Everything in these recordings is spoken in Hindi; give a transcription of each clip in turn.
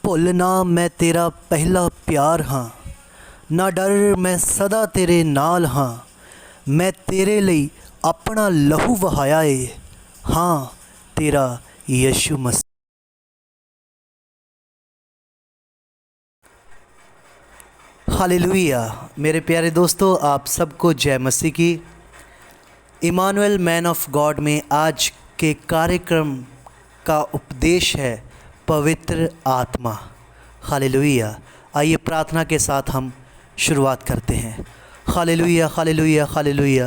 ਭੁੱਲਣਾ ਮੈਂ ਤੇਰਾ ਪਹਿਲਾ ਪਿਆਰ ਹਾਂ, ਨਾ ਡਰ ਮੈਂ ਸਦਾ ਤੇਰੇ ਨਾਲ ਹਾਂ। ਮੈਂ ਤੇਰੇ ਲਈ ਆਪਣਾ ਲਹੂ ਵਹਾਇਆ ਏ, ਹਾਂ तेरा यीशु मसीह। हालेलुया। मेरे प्यारे दोस्तों, आप सबको जय मसीह की। इमानुएल मैन ऑफ गॉड में आज के कार्यक्रम का उपदेश है पवित्र आत्मा। हालेलुया। आइए प्रार्थना के साथ हम शुरुआत करते हैं। Hallelujah hallelujah hallelujah.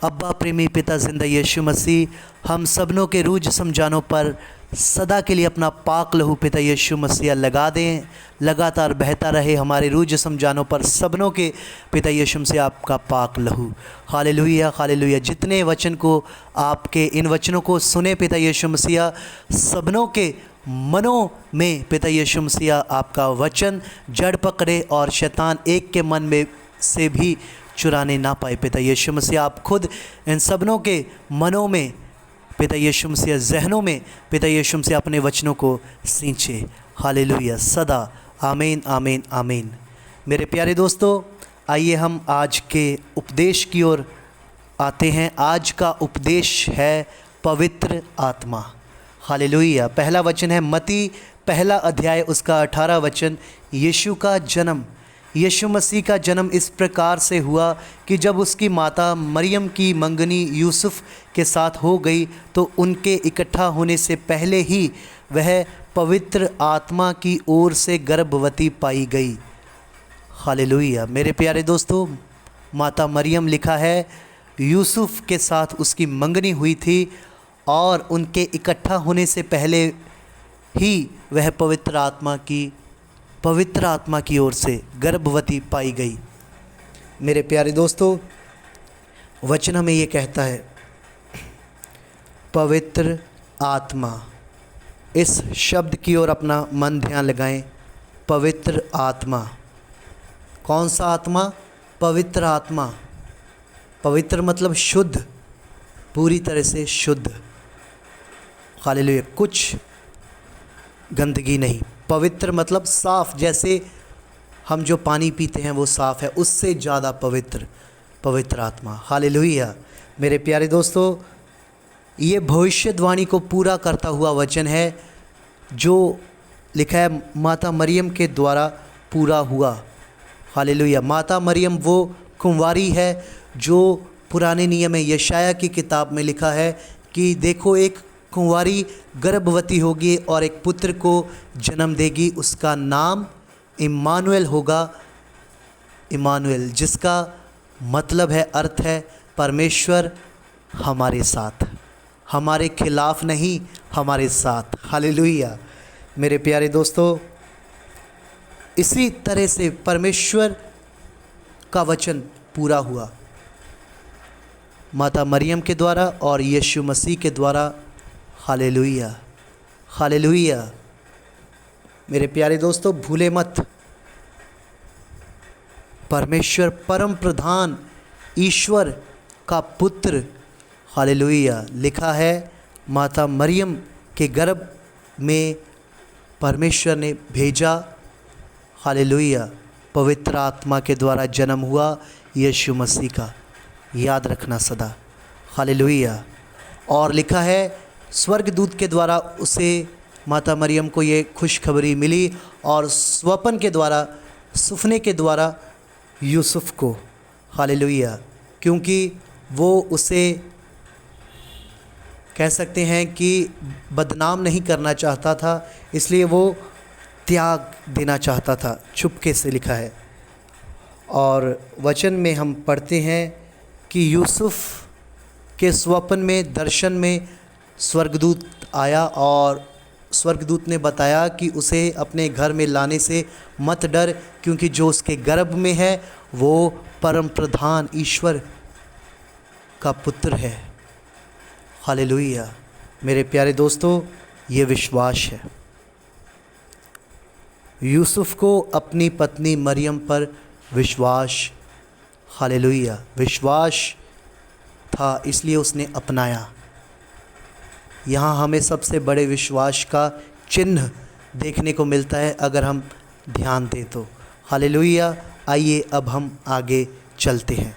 अब्बा प्रेमी पिता जिंदा यीशु मसीह, हम सबनों के रूह जिस्म जानों पर सदा के लिए अपना पाक लहू पिता यीशु मसीह लगा दें, लगातार बहता रहे हमारे रूह जिस्म जानों पर सबनों के पिता यीशु मसीह आपका पाक लहू। Hallelujah hallelujah. जितने वचन को आपके इन वचनों को सुने पिता यीशु मसीह, सबनों के मनों में पिता यीशु मसीह आपका वचन जड़ पकड़े और शैतान एक के मन में से भी चुराने ना पाए। पिता यीशु मसीह आप खुद इन सबनों के मनों में पिता यीशु मसीह, जहनों में पिता यीशु मसीह अपने वचनों को सींचे। हालेलुया सदा। आमीन आमीन आमीन। मेरे प्यारे दोस्तों, आइए हम आज के उपदेश की ओर आते हैं। आज का उपदेश है पवित्र आत्मा। हालेलुया। पहला वचन है मत्ती पहला अध्याय उसका 18 वचन। यीशु का जन्म, यीशु मसीह का जन्म इस प्रकार से हुआ कि जब उसकी माता मरियम की मंगनी यूसुफ के साथ हो गई तो उनके इकट्ठा होने से पहले ही वह पवित्र आत्मा की ओर से गर्भवती पाई गई। हालेलुया। मेरे प्यारे दोस्तों, माता मरियम लिखा है यूसुफ के साथ उसकी मंगनी हुई थी और उनके इकट्ठा होने से पहले ही वह पवित्र आत्मा की ओर से गर्भवती पाई गई। मेरे प्यारे दोस्तों, वचन हमें ये कहता है पवित्र आत्मा। इस शब्द की ओर अपना मन ध्यान लगाएं। पवित्र आत्मा। कौन सा आत्मा? पवित्र आत्मा। पवित्र मतलब शुद्ध, पूरी तरह से शुद्ध। हालेलुया। कुछ गंदगी नहीं। पवित्र मतलब साफ़, जैसे हम जो पानी पीते हैं वो साफ़ है, उससे ज़्यादा पवित्र आत्मा। हालेलुया। मेरे प्यारे दोस्तों, ये भविष्यवाणी को पूरा करता हुआ वचन है जो लिखा है माता मरियम के द्वारा पूरा हुआ। हालेलुया। माता मरियम वो कुंवारी है जो पुराने नियम में यशाया की किताब में लिखा है कि देखो एक कुंवारी गर्भवती होगी और एक पुत्र को जन्म देगी, उसका नाम इम्मानुएल होगा। इम्मानुएल जिसका मतलब है, अर्थ है परमेश्वर हमारे साथ, हमारे खिलाफ नहीं, हमारे साथ। हालेलुया। मेरे प्यारे दोस्तों, इसी तरह से परमेश्वर का वचन पूरा हुआ माता मरियम के द्वारा और यीशु मसीह के द्वारा। Hallelujah hallelujah. मेरे प्यारे दोस्तों, भूले मत, परमेश्वर परम प्रधान ईश्वर का पुत्र, हालेलुया, लिखा है माता मरियम के गर्भ में परमेश्वर ने भेजा। हालेलुया। पवित्र आत्मा के द्वारा जन्म हुआ यीशु मसीह का, याद रखना सदा। हालेलुया। और लिखा है स्वर्गदूत के द्वारा उसे, माता मरियम को ये खुशखबरी मिली और स्वप्न के द्वारा, सुफने के द्वारा यूसुफ को। हालेलुया। क्योंकि वो उसे कह सकते हैं कि बदनाम नहीं करना चाहता था, इसलिए वो त्याग देना चाहता था। चुपके से लिखा है। और वचन में हम पढ़ते हैं कि यूसुफ के स्वप्न में, दर्शन में स्वर्गदूत आया और स्वर्गदूत ने बताया कि उसे अपने घर में लाने से मत डर, क्योंकि जो उसके गर्भ में है वो परम प्रधान ईश्वर का पुत्र है। हालेलुया। मेरे प्यारे दोस्तों, ये विश्वास है। यूसुफ को अपनी पत्नी मरियम पर विश्वास, हालेलुया, विश्वास था, इसलिए उसने अपनाया। यहाँ हमें सबसे बड़े विश्वास का चिन्ह देखने को मिलता है अगर हम ध्यान दें तो। हालेलुया। आइए अब हम आगे चलते हैं।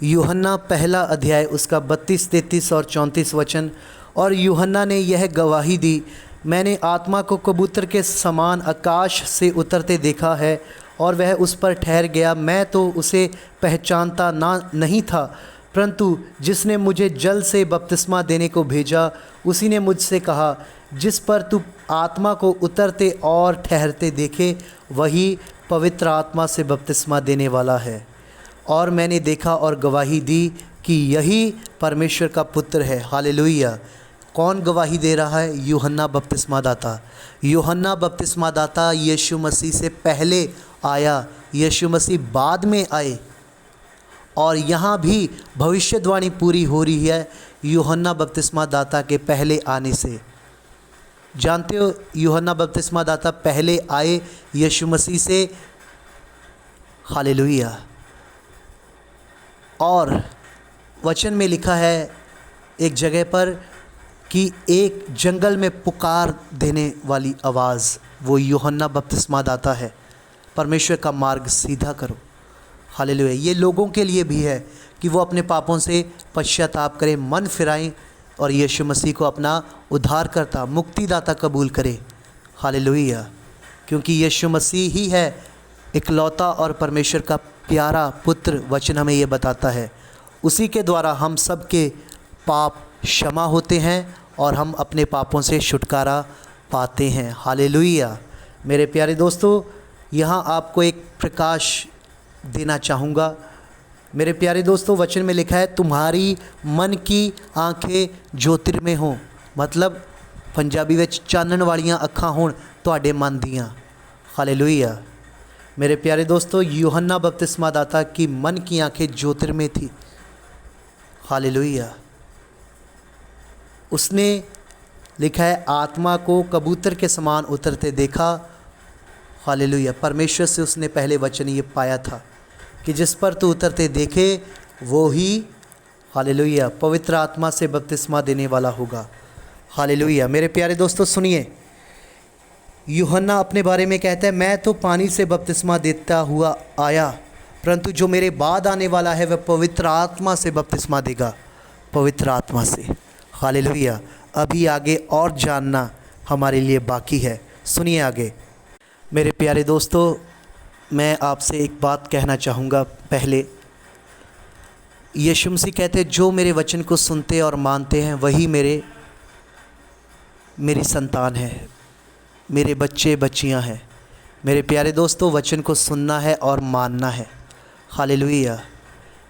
यूहन्ना पहला अध्याय उसका 32, 33 और 34 वचन। और यूहन्ना ने यह गवाही दी, मैंने आत्मा को कबूतर के समान आकाश से उतरते देखा है और वह उस पर ठहर गया। मैं तो उसे पहचानता नहीं था, परंतु जिसने मुझे जल से बपतिस्मा देने को भेजा उसी ने मुझसे कहा, जिस पर तू आत्मा को उतरते और ठहरते देखे वही पवित्र आत्मा से बपतिस्मा देने वाला है। और मैंने देखा और गवाही दी कि यही परमेश्वर का पुत्र है। हालेलुया। कौन गवाही दे रहा है? यूहन्ना बपतिस्मा दाता। यूहन्ना बपतिस्मा दाता यीशु मसीह से पहले आया, यीशु मसीह बाद में आए। और यहाँ भी भविष्यवाणी पूरी हो रही है यूहन्ना बपतिस्मा दाता के पहले आने से। जानते हो, यूहन्ना बपतिस्मा दाता पहले आए यीशु मसीह से। हालेलुया। और वचन में लिखा है एक जगह पर कि एक जंगल में पुकार देने वाली आवाज़, वो यूहन्ना बपतिस्मा दाता है, परमेश्वर का मार्ग सीधा करो। हालेलुया। ये लोगों के लिए भी है कि वो अपने पापों से पश्चाताप करें, मन फिराएं और यीशु मसीह को अपना उद्धारकर्ता, मुक्तिदाता कबूल करें। हालेलुया। क्योंकि यीशु मसीह ही है इकलौता और परमेश्वर का प्यारा पुत्र। वचन हमें ये बताता है उसी के द्वारा हम सब के पाप क्षमा होते हैं और हम अपने पापों से छुटकारा पाते हैं। हालेलुया। मेरे प्यारे दोस्तों, यहाँ आपको एक प्रकाश देना चाहूँगा। मेरे प्यारे दोस्तों, वचन में लिखा है तुम्हारी मन की आंखें ज्योतिर्मय हों, मतलब पंजाबी विच चानण वालियां अखां होण तुहाडे मन दियां। हालेलुया। मेरे प्यारे दोस्तों, यूहन्ना बपतिस्मा दाता की मन की आंखें ज्योतिर्मय थी। हालेलुया। उसने लिखा है आत्मा को कबूतर के समान उतरते देखा। हालेलुया। परमेश्वर से उसने पहले वचन ये पाया था कि जिस पर तू उतरते देखे वो ही, हालेलुया, पवित्र आत्मा से बपतिस्मा देने वाला होगा। हालेलुया। मेरे प्यारे दोस्तों सुनिए, यूहन्ना अपने बारे में कहता है मैं तो पानी से बपतिस्मा देता हुआ आया, परंतु जो मेरे बाद आने वाला है वह पवित्र आत्मा से बपतिस्मा देगा, पवित्र आत्मा से। हालेलुया। अभी आगे और जानना हमारे लिए बाकी है। सुनिए आगे। मेरे प्यारे दोस्तों, मैं आपसे एक बात कहना चाहूँगा। पहले यीशु मसीह कहते जो मेरे वचन को सुनते और मानते हैं वही मेरी संतान है, मेरे बच्चे बच्चियां हैं। मेरे प्यारे दोस्तों, वचन को सुनना है और मानना है। हालेलुया।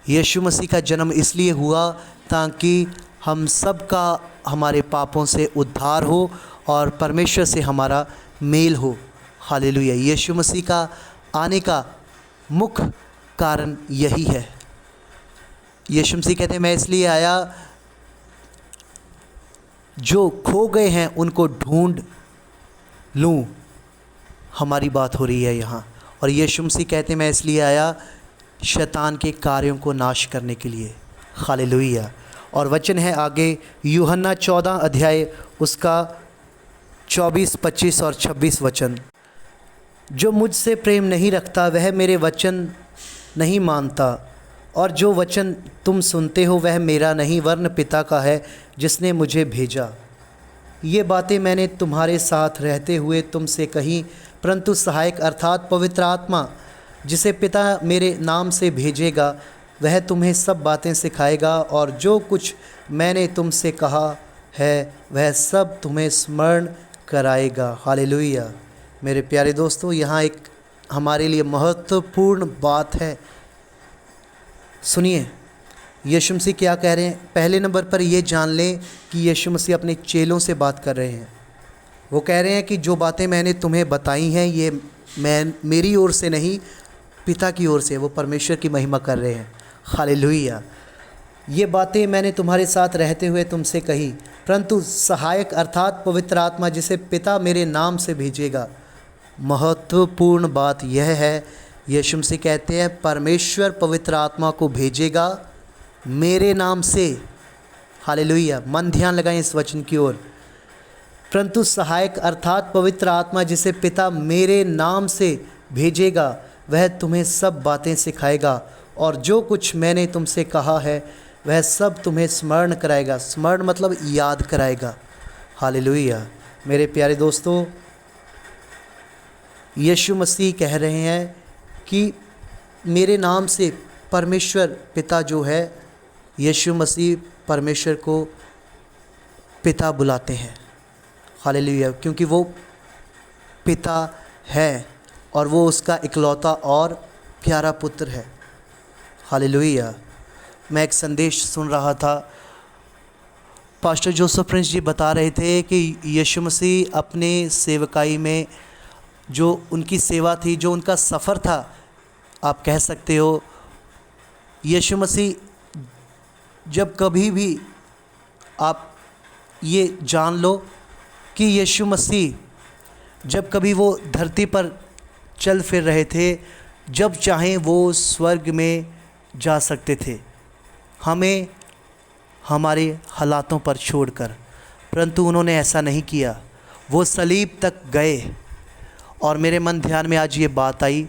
यीशु मसीह का जन्म इसलिए हुआ ताकि हम सब का हमारे पापों से उद्धार हो और परमेश्वर से हमारा मेल हो। हालेलुया। यीशु मसीह का आने का मुख्य कारण यही है। यीशु मसीह कहते हैं मैं इसलिए आया जो खो गए हैं उनको ढूंढ लूँ। हमारी बात हो रही है यहाँ। और यीशु मसीह कहते हैं मैं इसलिए आया शैतान के कार्यों को नाश करने के लिए। हालेलुया। और वचन है आगे यूहन्ना 14 अध्याय उसका 24, 25 और 26 वचन। जो मुझसे प्रेम नहीं रखता वह मेरे वचन नहीं मानता, और जो वचन तुम सुनते हो वह मेरा नहीं वरन पिता का है जिसने मुझे भेजा। ये बातें मैंने तुम्हारे साथ रहते हुए तुमसे कही, परंतु सहायक अर्थात पवित्र आत्मा जिसे पिता मेरे नाम से भेजेगा वह तुम्हें सब बातें सिखाएगा और जो कुछ मैंने तुमसे कहा है वह सब तुम्हें स्मरण कराएगा। हालेलुया। मेरे प्यारे दोस्तों, यहाँ एक हमारे लिए महत्वपूर्ण बात है। सुनिए यीशु मसीह क्या कह रहे हैं। पहले नंबर पर ये जान लें कि यीशु मसीह अपने चेलों से बात कर रहे हैं। वो कह रहे हैं कि जो बातें मैंने तुम्हें बताई हैं ये मेरी ओर से नहीं, पिता की ओर से। वो परमेश्वर की महिमा कर रहे हैं। हालेलुया। ये बातें मैंने तुम्हारे साथ रहते हुए तुमसे कही, परंतु सहायक अर्थात पवित्र आत्मा जिसे पिता मेरे नाम से भेजेगा। महत्वपूर्ण बात यह है, यीशु मसीह कहते हैं परमेश्वर पवित्र आत्मा को भेजेगा मेरे नाम से। हालेलुया। मन ध्यान लगाएं इस वचन की ओर। परंतु सहायक अर्थात पवित्र आत्मा जिसे पिता मेरे नाम से भेजेगा वह तुम्हें सब बातें सिखाएगा और जो कुछ मैंने तुमसे कहा है वह सब तुम्हें स्मरण कराएगा। स्मरण मतलब याद कराएगा। हालेलुया। मेरे प्यारे दोस्तों, यीशु मसीह कह रहे हैं कि मेरे नाम से परमेश्वर पिता जो है, यीशु मसीह परमेश्वर को पिता बुलाते हैं। हालेलुया। क्योंकि वो पिता है और वो उसका इकलौता और प्यारा पुत्र है। हालेलुया। मैं एक संदेश सुन रहा था, पास्टर जोसेफ प्रिंस जी बता रहे थे कि यीशु मसीह अपने सेवकाई में जो उनकी सेवा थी, जो उनका सफ़र था, आप कह सकते हो, यीशु मसीह जब कभी भी आप ये जान लो कि यीशु मसीह जब कभी वो धरती पर चल फिर रहे थे, जब चाहें वो स्वर्ग में जा सकते थे, हमें हमारे हालातों पर छोड़कर, परंतु उन्होंने ऐसा नहीं किया। वो सलीब तक गए। और मेरे मन ध्यान में आज ये बात आई,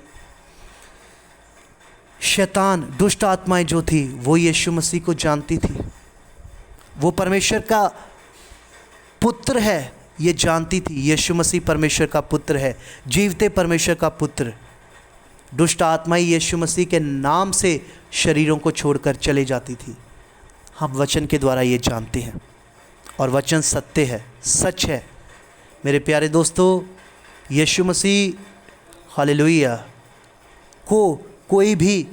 शैतान, दुष्ट आत्माएं जो थी वो यीशु मसीह को जानती थी। वो परमेश्वर का पुत्र है ये जानती थी। यीशु मसीह परमेश्वर का पुत्र है, जीवते परमेश्वर का पुत्र। दुष्ट आत्माएं यीशु मसीह के नाम से शरीरों को छोड़कर चले जाती थी। हम वचन के द्वारा ये जानते हैं और वचन सत्य है, सच है। मेरे प्यारे दोस्तों, यीशु मसीह, हालेलुया, को कोई भी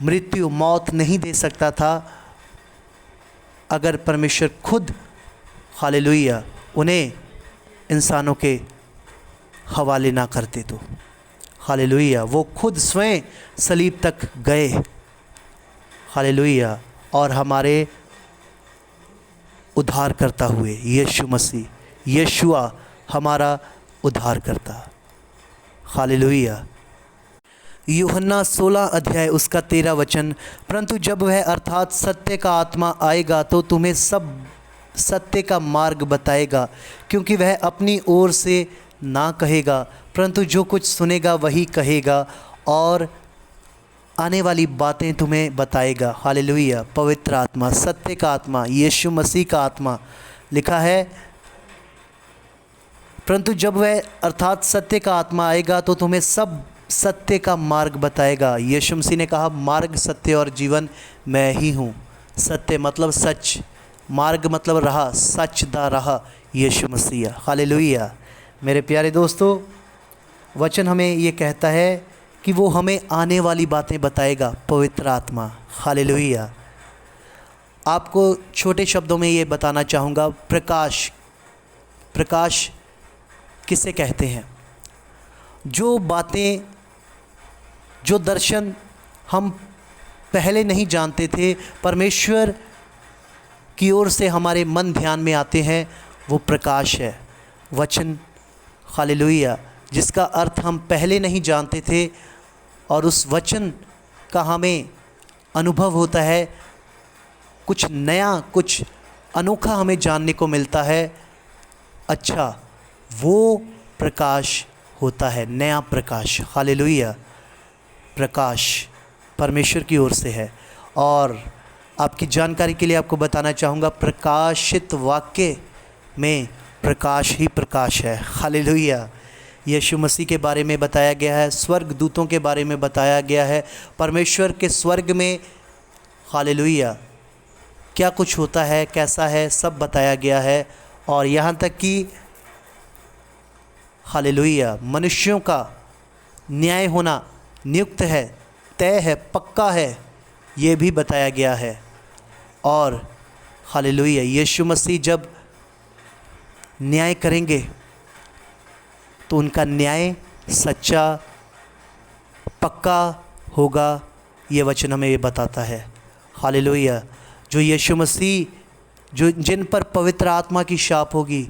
मृत्यु, मौत नहीं दे सकता था अगर परमेश्वर खुद, हालेलुया, उन्हें इंसानों के हवाले ना करते तो। हालेलुया। वो खुद स्वयं सलीब तक गए। हालेलुया। और हमारे उद्धार करता हुए यीशु मसीह, यीशुआ हमारा उद्धार करता। हालेलुया। यूहन्ना 16 अध्याय उसका 13 वचन, परंतु जब वह अर्थात सत्य का आत्मा आएगा तो तुम्हें सब सत्य का मार्ग बताएगा, क्योंकि वह अपनी ओर से ना कहेगा, परंतु जो कुछ सुनेगा वही कहेगा और आने वाली बातें तुम्हें बताएगा। हालेलुया। पवित्र आत्मा, सत्य का आत्मा, यीशु मसीह का आत्मा, लिखा है, परंतु जब वह अर्थात सत्य का आत्मा आएगा तो तुम्हें सब सत्य का मार्ग बताएगा। यीशु मसीह ने कहा, मार्ग, सत्य और जीवन मैं ही हूँ। सत्य मतलब सच, मार्ग मतलब राह, सच दा राह, यीशु मसीह। हालेलुया। मेरे प्यारे दोस्तों, वचन हमें ये कहता है कि वो हमें आने वाली बातें बताएगा, पवित्र आत्मा। हालेलुया। आपको छोटे शब्दों में ये बताना चाहूँगा, प्रकाश, प्रकाश किसे कहते हैं? जो बातें, जो दर्शन हम पहले नहीं जानते थे, परमेश्वर की ओर से हमारे मन ध्यान में आते हैं, वो प्रकाश है, वचन। हालेलुया। जिसका अर्थ हम पहले नहीं जानते थे और उस वचन का हमें अनुभव होता है, कुछ नया, कुछ अनोखा हमें जानने को मिलता है। अच्छा, वो प्रकाश होता है, नया प्रकाश। हालेलुया। प्रकाश परमेश्वर की ओर से है। और आपकी जानकारी के लिए आपको बताना चाहूँगा, प्रकाशित वाक्य में प्रकाश ही प्रकाश है। हालेलुया। यीशु मसीह के बारे में बताया गया है, स्वर्ग दूतों के बारे में बताया गया है, परमेश्वर के स्वर्ग में, हालेलुया, क्या कुछ होता है, कैसा है, सब बताया गया है। और यहाँ तक कि हालेलुया, मनुष्यों का न्याय होना नियुक्त है, तय है, पक्का है, ये भी बताया गया है। और हालेलुया, यीशु मसीह जब न्याय करेंगे तो उनका न्याय सच्चा, पक्का होगा, ये वचन हमें ये बताता है। हालेलुया। जो यीशु मसीह, जो जिन पर पवित्र आत्मा की शाप होगी,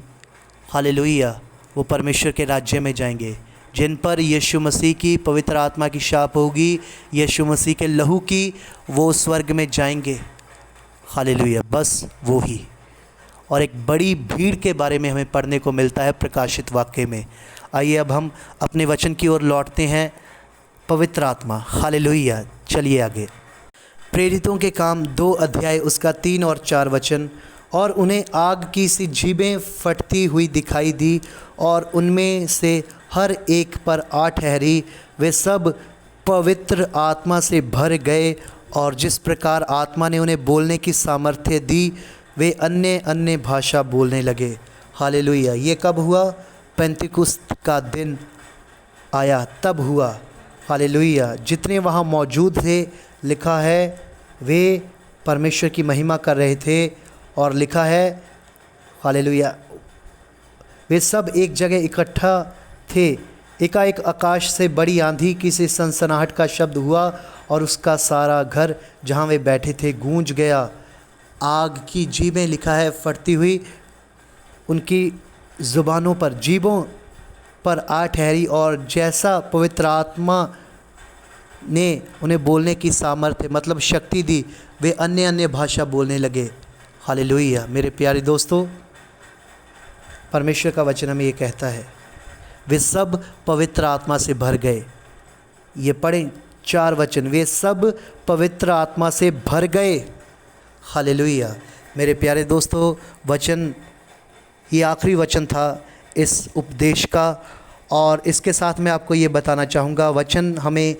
हालेलुया, वो परमेश्वर के राज्य में जाएंगे। जिन पर यीशु मसीह की पवित्र आत्मा की शाप होगी, यीशु मसीह के लहू की, वो स्वर्ग में जाएंगे। हालेलुया। बस वो ही। और एक बड़ी भीड़ के बारे में हमें पढ़ने को मिलता है प्रकाशित वाक्य में। आइए अब हम अपने वचन की ओर लौटते हैं। पवित्र आत्मा, हालेलुया। चलिए आगे। प्रेरितों के काम 2 अध्याय उसका 3 और 4 वचन। और उन्हें आग की सी जीभें फटती हुई दिखाई दी और उनमें से हर एक पर 8 ठहरी। वे सब पवित्र आत्मा से भर गए और जिस प्रकार आत्मा ने उन्हें बोलने की सामर्थ्य दी वे अन्य अन्य भाषा बोलने लगे। हालेलुया। ये कब हुआ? पेंतिकुस्त का दिन आया तब हुआ। हालेलुया। जितने वहाँ मौजूद थे, लिखा है वे परमेश्वर की महिमा कर रहे थे। और लिखा है हालेलुया, वे सब एक जगह इकट्ठा थे। एकाएक आकाश से बड़ी आंधी की सी सनसनाहट का शब्द हुआ और उसका सारा घर जहाँ वे बैठे थे गूंज गया। आग की जीभें, लिखा है, फटती हुई उनकी ज़ुबानों पर, जीभों पर आ ठहरी और जैसा पवित्र आत्मा ने उन्हें बोलने की सामर्थ्य मतलब शक्ति दी, वे अन्य अन्य भाषा बोलने लगे। हालेलुया। मेरे प्यारे दोस्तों, परमेश्वर का वचन हमें ये कहता है वे सब पवित्र आत्मा से भर गए। ये पढ़ें 4 वचन, वे सब पवित्र आत्मा से भर गए। हालेलुया। मेरे प्यारे दोस्तों, वचन ये आखिरी वचन था इस उपदेश का। और इसके साथ मैं आपको ये बताना चाहूँगा, वचन हमें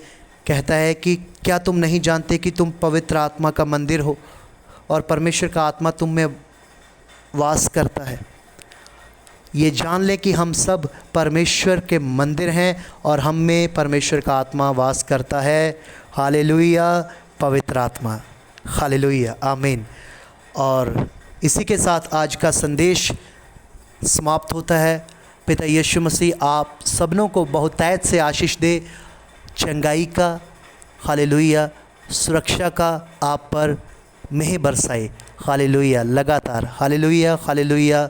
कहता है कि क्या तुम नहीं जानते कि तुम पवित्र आत्मा का मंदिर हो और परमेश्वर का आत्मा तुम में वास करता है। ये जान लें कि हम सब परमेश्वर के मंदिर हैं और हम में परमेश्वर का आत्मा वास करता है। हालेलुया। पवित्र आत्मा, हालेलुया, आमीन। और इसी के साथ आज का संदेश समाप्त होता है। पिता यीशु मसीह आप सबनों को बहुतायत से आशीष दे, चंगाई का, हालेलुया, सुरक्षा का आप पर मेह बरसाए। हालेलुया। लगातार हालेलुया, हालेलुया।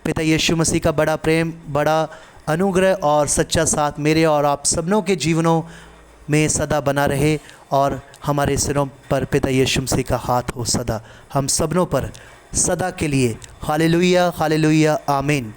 पिता यीशु मसीह का बड़ा प्रेम, बड़ा अनुग्रह और सच्चा साथ मेरे और आप सबनों के जीवनों में सदा बना रहे और हमारे सिरों पर पिता यीशु मसीह का हाथ हो सदा हम सबनों पर सदा के लिए। हालेलुया, हालेलुया, आमीन।